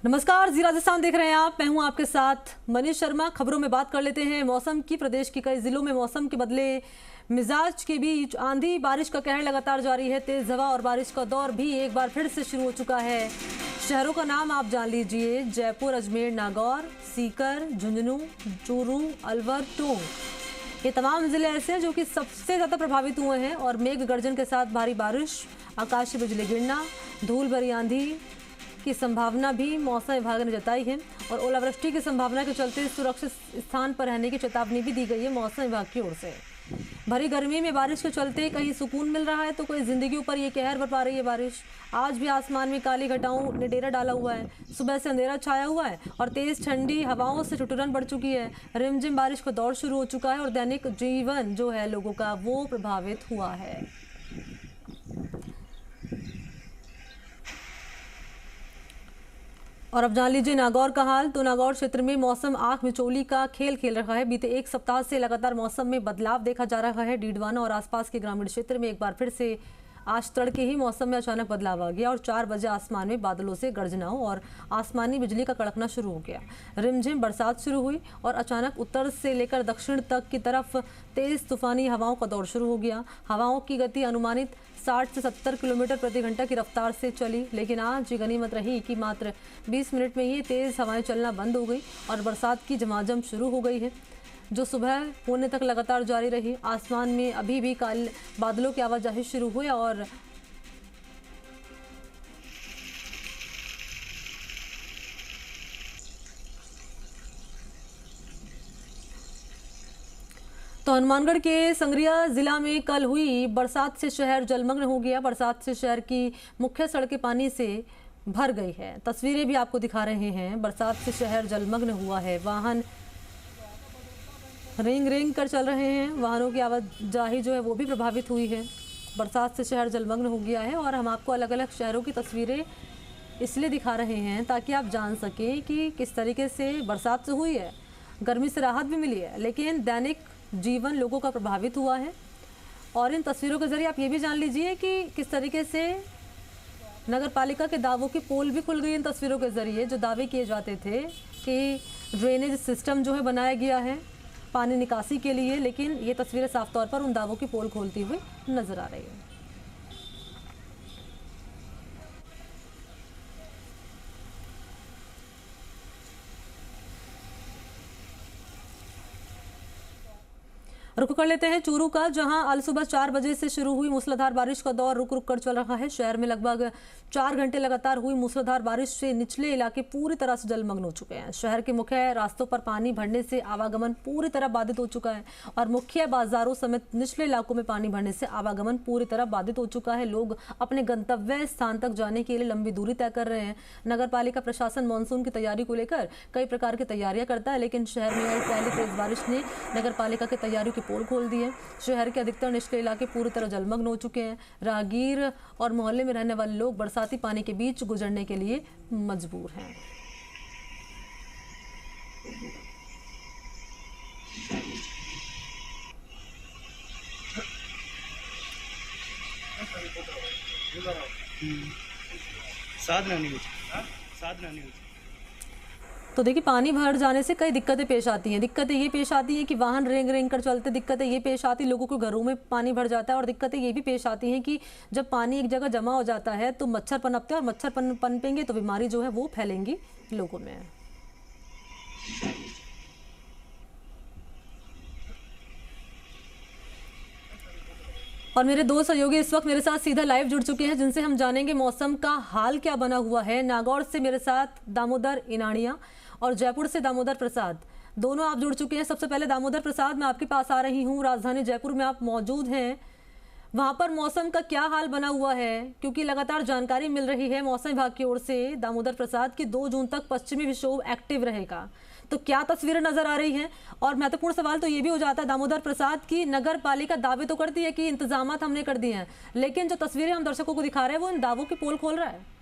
नमस्कार, जी राजस्थान देख रहे हैं आप। मैं हूं आपके साथ मनीष शर्मा। खबरों में बात कर लेते हैं मौसम की। प्रदेश के कई जिलों में मौसम के बदले मिजाज के बीच आंधी बारिश का कहर लगातार जारी है। तेज हवा और बारिश का दौर भी एक बार फिर से शुरू हो चुका है। शहरों का नाम आप जान लीजिए: जयपुर, अजमेर, नागौर, सीकर, झुंझुनू, चूरू, अलवर, टोंक। ये तमाम जिले ऐसे हैं जो कि सबसे ज्यादा प्रभावित हुए हैं। और मेघ गर्जन के साथ भारी बारिश, आकाशीय बिजली गिरना, धूल भरी आंधी की संभावना भी मौसम विभाग ने जताई है। और ओलावृष्टि की संभावना के चलते सुरक्षित स्थान पर रहने की चेतावनी भी दी गई है मौसम विभाग की ओर से। भरी गर्मी में बारिश के चलते कहीं सुकून मिल रहा है तो कोई जिंदगी ऊपर ये कहर बरपा रही है बारिश। आज भी आसमान में काली घटाओं ने डेरा डाला हुआ है। सुबह से अंधेरा छाया हुआ है और तेज ठंडी हवाओं से ठिठुरन बढ़ चुकी है। रिमझिम बारिश का दौर शुरू हो चुका है और दैनिक जीवन जो है लोगों का वो प्रभावित हुआ है। और अब जान लीजिए नागौर का हाल। तो नागौर क्षेत्र में मौसम आंख मिचौली का खेल खेल रहा है। बीते एक सप्ताह से लगातार मौसम में बदलाव देखा जा रहा है। डीडवाना और आसपास के ग्रामीण क्षेत्र में एक बार फिर से आज तड़के ही मौसम में अचानक बदलाव आ गया और 4 बजे आसमान में बादलों से गर्जनाओं और आसमानी बिजली का कड़कना शुरू हो गया। रिमझिम बरसात शुरू हुई और अचानक उत्तर से लेकर दक्षिण तक की तरफ तेज तूफानी हवाओं का दौर शुरू हो गया। हवाओं की गति अनुमानित 60 से 70 किलोमीटर प्रति घंटा की रफ्तार से चली, लेकिन आज ये गनीमत रही कि मात्र 20 मिनट में ये तेज हवाएं चलना बंद हो गई और बरसात की झमाझम शुरू हो गई है, जो सुबह होने तक लगातार जारी रही। आसमान में अभी भी काले बादलों की आवाजाही शुरू हुई और तो हनुमानगढ़ के संगरिया जिला में कल हुई बरसात से शहर जलमग्न हो गया। बरसात से शहर की मुख्य सड़कें पानी से भर गई है। तस्वीरें भी आपको दिखा रहे हैं। बरसात से शहर जलमग्न हुआ है। वाहन रेंग रेंग कर चल रहे हैं। वाहनों की आवाजाही जो है वो भी प्रभावित हुई है। बरसात से शहर जलमग्न हो गया है और हम आपको अलग अलग शहरों की तस्वीरें इसलिए दिखा रहे हैं ताकि आप जान सकें कि किस तरीके से बरसात से हुई है। गर्मी से राहत भी मिली है, लेकिन दैनिक जीवन लोगों का प्रभावित हुआ है। और इन तस्वीरों के जरिए आप ये भी जान लीजिए कि किस तरीके से नगर पालिका के दावों की पोल भी खुल गई। इन तस्वीरों के जरिए जो दावे किए जाते थे कि ड्रेनेज सिस्टम जो है बनाया गया है पानी निकासी के लिए, लेकिन ये तस्वीरें साफ तौर पर उन दावों की पोल खोलती हुई नजर आ रही है। रुक कर लेते हैं चूरू का, जहां आज सुबह 4 बजे से शुरू हुई मूसलाधार बारिश का दौर रुक रुक कर चल रहा है। शहर में लगभग 4 घंटे लगातार हुई मूसलाधार बारिश से निचले इलाके पूरी तरह से जलमग्न हो चुके हैं। शहर के मुख्य रास्तों पर पानी भरने से आवागमन पूरी तरह बाधित हो चुका है और मुख्य बाजारों समेत निचले इलाकों में पानी भरने से आवागमन पूरी तरह बाधित हो चुका है। लोग अपने गंतव्य स्थान तक जाने के लिए लंबी दूरी तय कर रहे हैं। नगर पालिका प्रशासन मानसून की तैयारी को लेकर कई प्रकार की तैयारियां करता है, लेकिन शहर में आई पहली तेज बारिश ने नगर पालिका की तैयारियों की पोल खोल दी है। शहर के अधिकतर निचले इलाके पूरी तरह जलमग्न हो चुके हैं। राहगीर और मोहल्ले में रहने वाले लोग बरसाती पानी के बीच गुजरने के लिए मजबूर हैं। तो देखिए, पानी भर जाने से कई दिक्कतें पेश आती हैं। दिक्कतें ये पेश आती हैं कि वाहन रेंग रेंग कर चलते, दिक्कतें ये पेश आती, लोगों को घरों में पानी भर जाता है और दिक्कतें ये भी पेश आती हैं कि जब पानी एक जगह जमा हो जाता है तो मच्छर पनपते हैं और मच्छर पनपेंगे तो बीमारी जो है वो फैलेंगी लोगों में। और मेरे दो सहयोगी इस वक्त मेरे साथ सीधा लाइव जुड़ चुके हैं, जिनसे हम जानेंगे मौसम का हाल क्या बना हुआ है। नागौर से मेरे साथ दामोदर इनानिया और जयपुर से दामोदर प्रसाद, दोनों आप जुड़ चुके हैं। सबसे पहले दामोदर प्रसाद, मैं आपके पास आ रही हूँ। राजधानी जयपुर में आप मौजूद हैं, वहां पर मौसम का क्या हाल बना हुआ है? क्योंकि लगातार जानकारी मिल रही है मौसम विभाग की ओर से दामोदर प्रसाद की 2 जून तक पश्चिमी विक्षोभ एक्टिव रहेगा, तो क्या तस्वीरें नजर आ रही हैं? और महत्वपूर्ण सवाल तो ये भी हो जाता है दामोदर प्रसाद की, नगर पालिका दावे तो करती है कि इंतजामात हमने कर दिए हैं, लेकिन जो तस्वीरें हम दर्शकों को दिखा रहे हैं वो इन दावों की पोल खोल रहा है।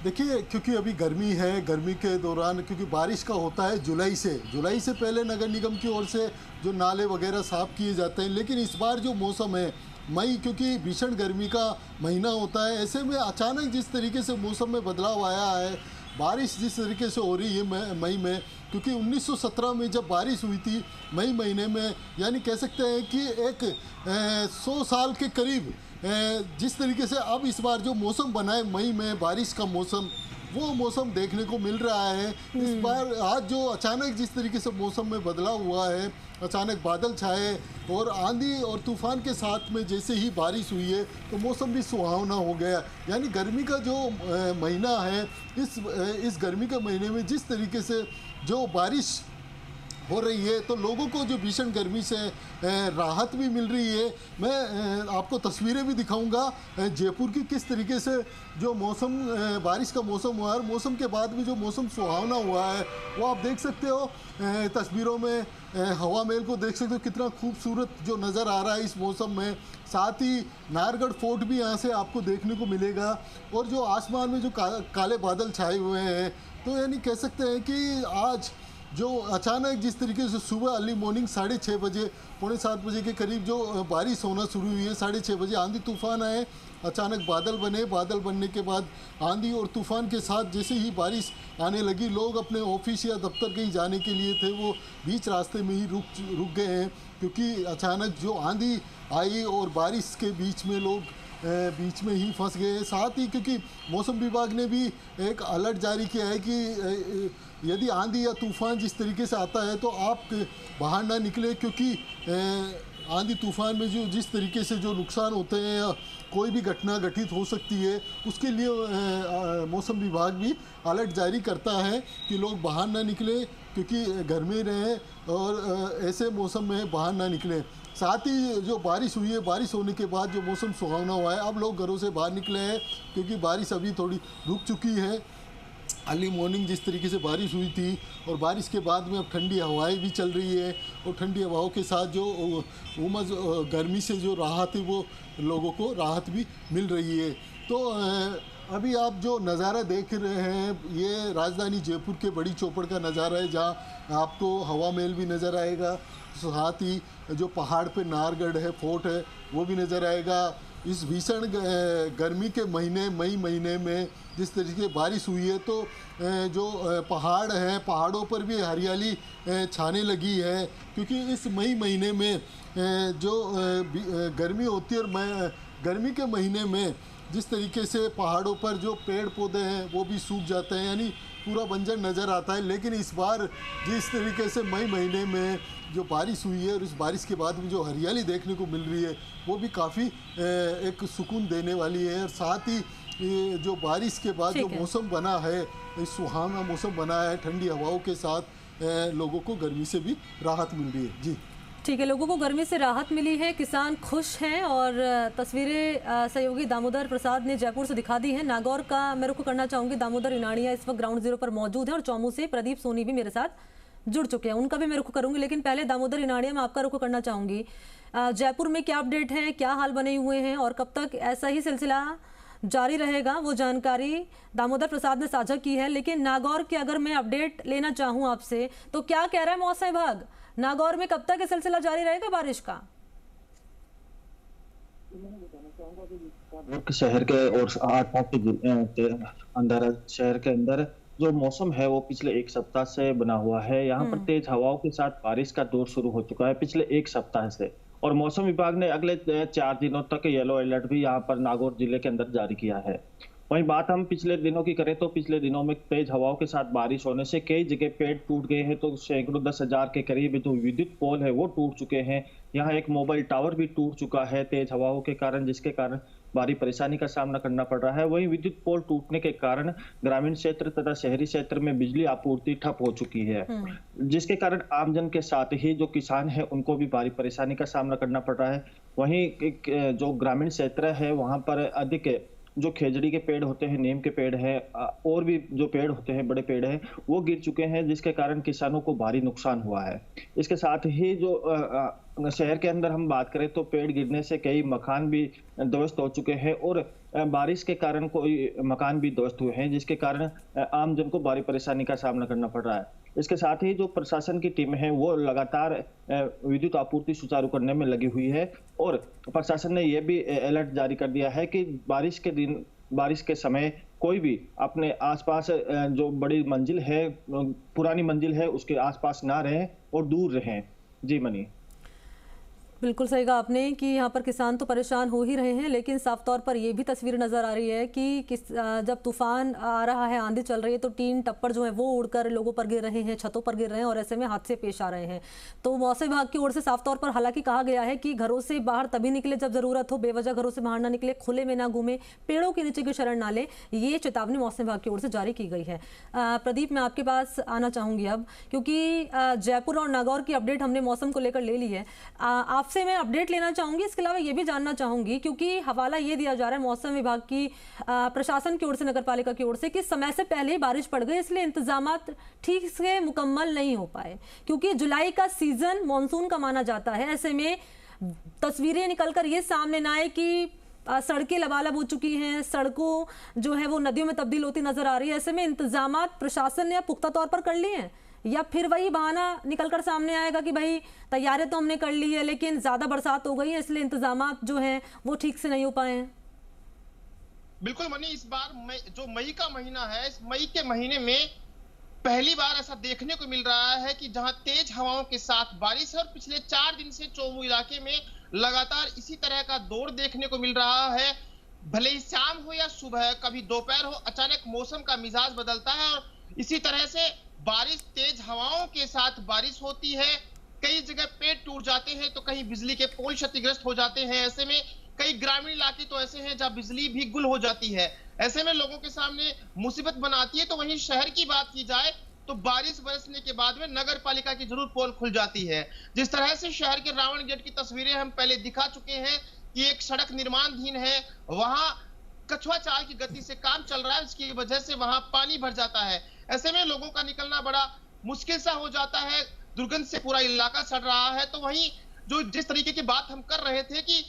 देखिए, क्योंकि अभी गर्मी है, गर्मी के दौरान क्योंकि बारिश का होता है जुलाई से पहले नगर निगम की ओर से जो नाले वगैरह साफ किए जाते हैं, लेकिन इस बार जो मौसम है मई क्योंकि भीषण गर्मी का महीना होता है, ऐसे में अचानक जिस तरीके से मौसम में बदलाव आया है, बारिश जिस तरीके से हो रही है मई में, क्योंकि 1917 में जब बारिश हुई थी मई महीने में, यानी कह सकते हैं कि एक 100 साल के करीब जिस तरीके से अब इस बार जो मौसम बना है मई में बारिश का मौसम, वो मौसम देखने को मिल रहा है। इस बार आज जो अचानक जिस तरीके से मौसम में बदलाव हुआ है, अचानक बादल छाए और आंधी और तूफान के साथ में जैसे ही बारिश हुई है तो मौसम भी सुहावना हो गया। यानी गर्मी का जो महीना है, इस गर्मी के महीने में जिस तरीके से जो बारिश हो रही है तो लोगों को जो भीषण गर्मी से राहत भी मिल रही है। मैं आपको तस्वीरें भी दिखाऊंगा जयपुर की, किस तरीके से जो मौसम बारिश का मौसम हुआ है, मौसम के बाद भी जो मौसम सुहावना हुआ है वो आप देख सकते हो तस्वीरों में। हवा महल को देख सकते हो, कितना खूबसूरत जो नज़र आ रहा है इस मौसम में। साथ ही नाहरगढ़ फोर्ट भी यहाँ से आपको देखने को मिलेगा और जो आसमान में जो काले बादल छाए हुए हैं, तो यानी कह सकते हैं कि आज जो अचानक जिस तरीके से सुबह अर्ली मॉर्निंग 6:30 बजे, 6:45 बजे के करीब जो बारिश होना शुरू हुई है, 6:30 बजे आंधी तूफान आए, अचानक बादल बने, बादल बनने के बाद आंधी और तूफान के साथ जैसे ही बारिश आने लगी, लोग अपने ऑफिस या दफ्तर कहीं जाने के लिए थे वो बीच रास्ते में ही रुक गए हैं, क्योंकि अचानक जो आंधी आई और बारिश के बीच में लोग बीच में ही फंस गए। साथ ही क्योंकि मौसम विभाग ने भी एक अलर्ट जारी किया है कि यदि आंधी या तूफान जिस तरीके से आता है तो आप बाहर ना निकले, क्योंकि आंधी तूफान में जो जिस तरीके से जो नुकसान होते हैं या कोई भी घटना घटित हो सकती है, उसके लिए मौसम विभाग भी अलर्ट जारी करता है कि लोग बाहर ना निकले, क्योंकि घर में रहें और ऐसे मौसम में बाहर ना निकलें। साथ ही जो बारिश हुई है, बारिश होने के बाद जो मौसम सुहावना हुआ है, अब लोग घरों से बाहर निकले हैं क्योंकि बारिश अभी थोड़ी रुक चुकी है। अर्ली मॉर्निंग जिस तरीके से बारिश हुई थी और बारिश के बाद में अब ठंडी हवाएं भी चल रही है और ठंडी हवाओं के साथ जो उमस गर्मी से जो राहत है वो लोगों को राहत भी मिल रही है। तो अभी आप जो नज़ारा देख रहे हैं ये राजधानी जयपुर के बड़ी चौपड़ का नज़ारा है, जहाँ आपको हवा महल भी नज़र आएगा, साथ ही जो पहाड़ पे नाहरगढ़ है, फोर्ट है, वो भी नज़र आएगा। इस भीषण गर्मी के महीने मई महीने में जिस तरीके बारिश हुई है तो जो पहाड़ हैं, पहाड़ों पर भी हरियाली छाने लगी है, क्योंकि इस मई महीने में जो गर्मी होती है और गर्मी के महीने में जिस तरीके से पहाड़ों पर जो पेड़ पौधे हैं वो भी सूख जाते हैं, यानी पूरा बंजर नज़र आता है। लेकिन इस बार जिस तरीके से मई महीने में जो बारिश हुई है और इस बारिश के बाद भी जो हरियाली देखने को मिल रही है वो भी काफ़ी एक सुकून देने वाली है। और साथ ही जो बारिश के बाद जो मौसम बना है, सुहावना मौसम बना है, ठंडी हवाओं के साथ लोगों को गर्मी से भी राहत मिल रही है। जी ठीक है, लोगों को गर्मी से राहत मिली है, किसान खुश हैं। और तस्वीरें सहयोगी दामोदर प्रसाद ने जयपुर से दिखा दी हैं। नागौर का मैं रुख करना चाहूँगी, दामोदर इनाड़िया इस वक्त ग्राउंड जीरो पर मौजूद हैं और चौमू से प्रदीप सोनी भी मेरे साथ जुड़ चुके हैं, उनका भी मैं रुख करूँगी। लेकिन पहले दामोदर इनाड़िया में आपका रुख करना चाहूँगी, जयपुर में क्या अपडेट है, क्या हाल बने हुए हैं और कब तक ऐसा ही सिलसिला जारी रहेगा, वो जानकारी दामोदर प्रसाद ने साझा की है। लेकिन नागौर की अगर मैं अपडेट लेना चाहूँ आपसे, तो क्या कह रहा है मौसम विभाग, नागौर में कब तक ये सिलसिला जारी रहेगा बारिश का? शहर के और आसपास के अंदर शहर के अंदर जो मौसम है वो पिछले एक सप्ताह से बना हुआ है। यहाँ पर तेज हवाओं के साथ बारिश का दौर शुरू हो चुका है पिछले एक सप्ताह से, और मौसम विभाग ने अगले 4 दिनों तक येलो अलर्ट भी यहाँ पर नागौर जिले के अंदर जारी किया है। वहीं बात हम पिछले दिनों की करें तो पिछले दिनों में तेज हवाओं के साथ बारिश होने से कई जगह पेड़ टूट गए हैं, तो सैकड़ों 10,000 के करीब जो विद्युत पोल है वो टूट चुके हैं। यहाँ एक मोबाइल टावर भी टूट चुका है तेज हवाओं के कारण, जिसके कारण भारी परेशानी का सामना करना पड़ रहा है। वहीं विद्युत पोल टूटने के कारण ग्रामीण क्षेत्र तथा शहरी क्षेत्र में बिजली आपूर्ति ठप हो चुकी है, जिसके कारण आमजन के साथ ही जो किसान है उनको भी भारी परेशानी का सामना करना पड़ रहा है। वहीं जो ग्रामीण क्षेत्र है वहां पर अधिक जो खेजड़ी के पेड़ होते हैं, नीम के पेड़ है और भी जो पेड़ होते हैं, बड़े पेड़ हैं, वो गिर चुके हैं, जिसके कारण किसानों को भारी नुकसान हुआ है। इसके साथ ही जो शहर के अंदर हम बात करें तो पेड़ गिरने से कई मकान भी ध्वस्त हो चुके हैं और बारिश के कारण कोई मकान भी ध्वस्त हुए हैं, जिसके कारण आम जन को भारी परेशानी का सामना करना पड़ रहा है। इसके साथ ही जो प्रशासन की टीम है वो लगातार विद्युत आपूर्ति सुचारू करने में लगी हुई है और प्रशासन ने यह भी अलर्ट जारी कर दिया है कि बारिश के समय कोई भी अपने आसपास जो बड़ी मंजिल है, पुरानी मंजिल है, उसके आसपास ना रहें और दूर रहें। जी मनी, बिल्कुल सही कहा आपने कि यहाँ पर किसान तो परेशान हो ही रहे हैं, लेकिन साफ तौर पर ये भी तस्वीर नज़र आ रही है कि जब तूफान आ रहा है, आंधी चल रही है, तो टीन टप्पर जो है वो उड़कर लोगों पर गिर रहे हैं, छतों पर गिर रहे हैं और ऐसे में हादसे पेश आ रहे हैं। तो मौसम विभाग की ओर से साफ तौर पर हालांकि कहा गया है कि घरों से बाहर तभी निकले जब जरूरत हो, बेवजह घरों से बाहर ना निकले, खुले में ना घूमे, पेड़ों के नीचे की शरण ना ले, ये चेतावनी मौसम विभाग की ओर से जारी की गई है। प्रदीप, मैं आपके पास आना चाहूंगी अब, क्योंकि जयपुर और नागौर की अपडेट हमने मौसम को लेकर ले ली है। आपसे मैं अपडेट लेना चाहूंगी, इसके अलावा ये भी जानना चाहूंगी क्योंकि हवाला ये दिया जा रहा है मौसम विभाग की प्रशासन की ओर से, नगर पालिका की ओर से, कि समय से पहले ही बारिश पड़ गई, इसलिए इंतजामात ठीक से मुकम्मल नहीं हो पाए, क्योंकि जुलाई का सीजन मानसून का माना जाता है। ऐसे में तस्वीरें निकलकर ये सामने ना आए कि सड़कें लबालब हो चुकी हैं, सड़कों जो है वो नदियों में तब्दील होती नजर आ रही है। ऐसे में इंतजामात प्रशासन ने पुख्ता तौर पर कर लिए हैं या फिर वही बहाना निकलकर सामने आएगा कि भाई तैयारी तो हमने कर ली है लेकिन ज्यादा बरसात हो गई है इसलिए इंतजामात जो हैं वो ठीक से नहीं हो पाए हैं? बिल्कुल मनी, इस बार जो मई का महीना है, इस मई के महीने में पहली बार ऐसा देखने को मिल रहा है कि जहां तेज हवाओं के साथ बारिश है और पिछले 4 दिन से चौमू इलाके में लगातार इसी तरह का दौर देखने को मिल रहा है। भले ही शाम हो या सुबह, कभी दोपहर हो, अचानक मौसम का मिजाज बदलता है और इसी तरह से बारिश, तेज हवाओं के साथ बारिश होती है। कई जगह पेड़ टूट जाते हैं तो कहीं बिजली के पोल क्षतिग्रस्त हो जाते हैं। ऐसे में कई ग्रामीण इलाके तो ऐसे हैं जहां बिजली भी गुल हो जाती है। ऐसे में लोगों के सामने मुसीबत बनाती है। तो वहीं शहर की बात की जाए तो बारिश बरसने के बाद में नगर पालिका की जरूर पोल खुल जाती है। जिस तरह से शहर के रावण गेट की तस्वीरें हम पहले दिखा चुके हैं कि एक सड़क निर्माणाधीन है, वहां कछुआ चाल की गति से काम चल रहा है, इसकी वजह से वहां पानी भर जाता है। ऐसे में लोगों का निकलना बड़ा मुश्किल सा हो जाता है, दुर्गंध से पूरा इलाका सड़ रहा है। तो वहीं जिस तरीके की बात हम कर रहे थे कि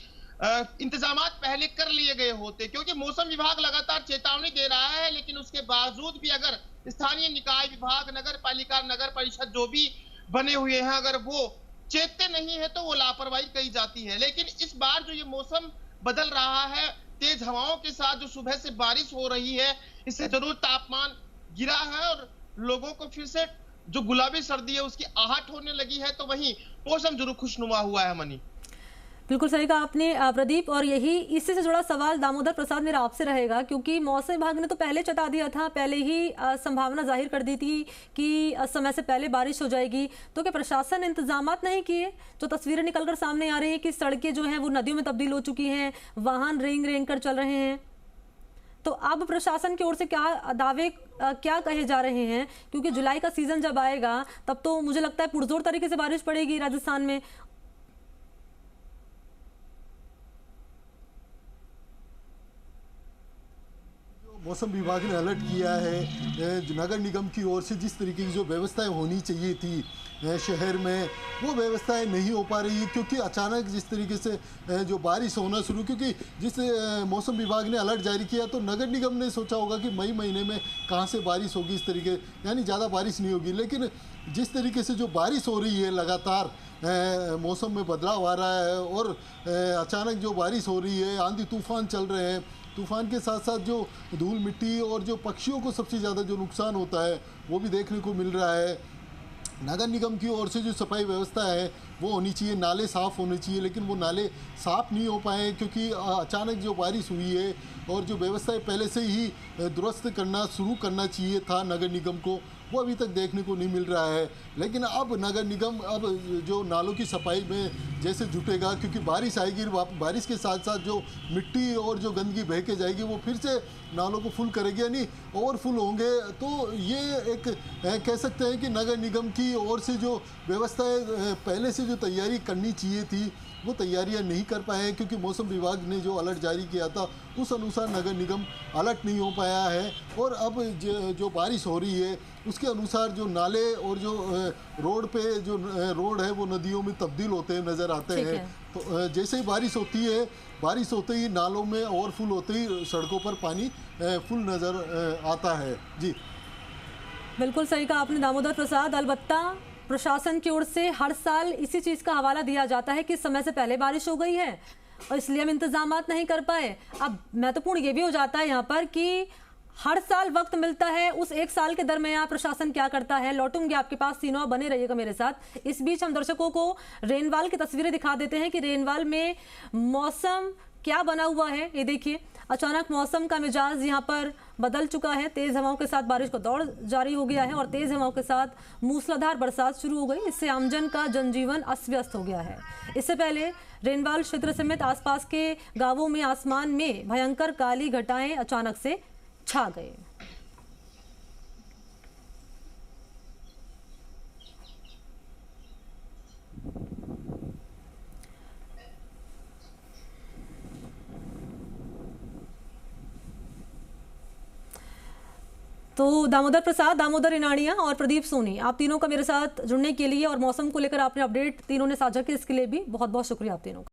इंतजामात पहले कर लिए गए होते, क्योंकि मौसम विभाग लगातार चेतावनी दे रहा है, लेकिन उसके बावजूद भी अगर स्थानीय निकाय विभाग, नगर पालिका, नगर परिषद जो भी बने हुए हैं, अगर वो चेतते नहीं है तो वो लापरवाही कही जाती है। लेकिन इस बार जो ये मौसम बदल रहा है, तेज हवाओं के साथ जो सुबह से बारिश हो रही है, इससे जरूर तापमान गिरा है और लोगों को फिर से जो गुलाबी सर्दी है उसकी आहट होने लगी है। तो वहीं मौसम जरूर खुशनुमा हुआ है मनी। बिल्कुल सही कहा आपने प्रदीप, और यही इससे से जुड़ा सवाल दामोदर प्रसाद मेरा आपसे रहेगा, क्योंकि मौसम विभाग ने तो पहले चेता दिया था, पहले ही संभावना जाहिर कर दी थी कि समय से पहले बारिश हो जाएगी, तो क्या प्रशासन ने इंतजामात नहीं किए? जो तस्वीरें निकलकर सामने आ रही है कि सड़कें जो हैं वो नदियों में तब्दील हो चुकी हैं, वाहन रेंग रेंग कर चल रहे हैं, तो अब प्रशासन की ओर से क्या दावे क्या कहे जा रहे हैं? क्योंकि जुलाई का सीजन जब आएगा तब तो मुझे लगता है पुरजोर तरीके से बारिश पड़ेगी राजस्थान में। मौसम विभाग ने अलर्ट किया है, नगर निगम की ओर से जिस तरीके की जो व्यवस्थाएं होनी चाहिए थी शहर में, वो व्यवस्थाएं नहीं हो पा रही, क्योंकि अचानक जिस तरीके से जो बारिश होना शुरू, क्योंकि जिस मौसम विभाग ने अलर्ट जारी किया तो नगर निगम ने सोचा होगा कि मई महीने में कहाँ से बारिश होगी, इस तरीके यानी ज़्यादा बारिश नहीं होगी। लेकिन जिस तरीके से जो बारिश हो रही है, लगातार मौसम में बदलाव आ रहा है और अचानक जो बारिश हो रही है, आंधी तूफान चल रहे हैं, तूफान के साथ साथ जो धूल मिट्टी और जो पक्षियों को सबसे ज़्यादा जो नुकसान होता है वो भी देखने को मिल रहा है। नगर निगम की ओर से जो सफाई व्यवस्था है वो होनी चाहिए, नाले साफ़ होने चाहिए, लेकिन वो नाले साफ़ नहीं हो पाए क्योंकि अचानक जो बारिश हुई है और जो व्यवस्थाएं पहले से ही दुरुस्त करना शुरू करना चाहिए था नगर निगम को, वो अभी तक देखने को नहीं मिल रहा है। लेकिन अब नगर निगम अब जो नालों की सफाई में जैसे जुटेगा, क्योंकि बारिश आएगी, बारिश के साथ साथ जो मिट्टी और जो गंदगी बह के जाएगी वो फिर से नालों को फुल करेगी, यानी ओवरफुल होंगे। तो ये एक कह सकते हैं कि नगर निगम की ओर से जो व्यवस्थाएं पहले से जो तैयारी करनी चाहिए थी वो तैयारियां नहीं कर पाए हैं, क्योंकि मौसम विभाग ने जो अलर्ट जारी किया था उस अनुसार नगर निगम अलर्ट नहीं हो पाया है। और अब जो बारिश हो रही है उसके अनुसार जो नाले और जो रोड पे जो रोड है वो नदियों में तब्दील होते हैं नज़र आते हैं। तो जैसे ही बारिश होती है, बारिश होते ही नालों में ओवरफुल होते ही सड़कों पर पानी फुल नज़र आता है। जी बिल्कुल सही कहा आपने दामोदर प्रसाद। अलबत्ता प्रशासन की ओर से हर साल इसी चीज़ का हवाला दिया जाता है कि समय से पहले बारिश हो गई है और इसलिए हम इंतजामात नहीं कर पाए। अब महत्वपूर्ण ये भी हो जाता है यहाँ पर कि हर साल वक्त मिलता है, उस एक साल के दरमियान प्रशासन क्या करता है। लौटूंगी आपके पास, तीनों बने रहिएगा मेरे साथ। इस बीच हम दर्शकों को रेनवाल की तस्वीरें दिखा देते हैं कि रेनवाल में मौसम क्या बना हुआ है। ये देखिए, अचानक मौसम का मिजाज यहाँ पर बदल चुका है। तेज हवाओं के साथ बारिश का दौर जारी हो गया है और तेज हवाओं के साथ मूसलाधार बरसात शुरू हो गई। इससे आमजन का जनजीवन अस्त-व्यस्त हो गया है। इससे पहले रेनवाल क्षेत्र समेत आसपास के गांवों में आसमान में भयंकर काली घटाएं अचानक से छा गए। तो दामोदर प्रसाद, दामोदर इनाड़िया और प्रदीप सोनी, आप तीनों का मेरे साथ जुड़ने के लिए और मौसम को लेकर आपने अपडेट तीनों ने साझा किया, इसके लिए भी बहुत बहुत शुक्रिया आप तीनों का।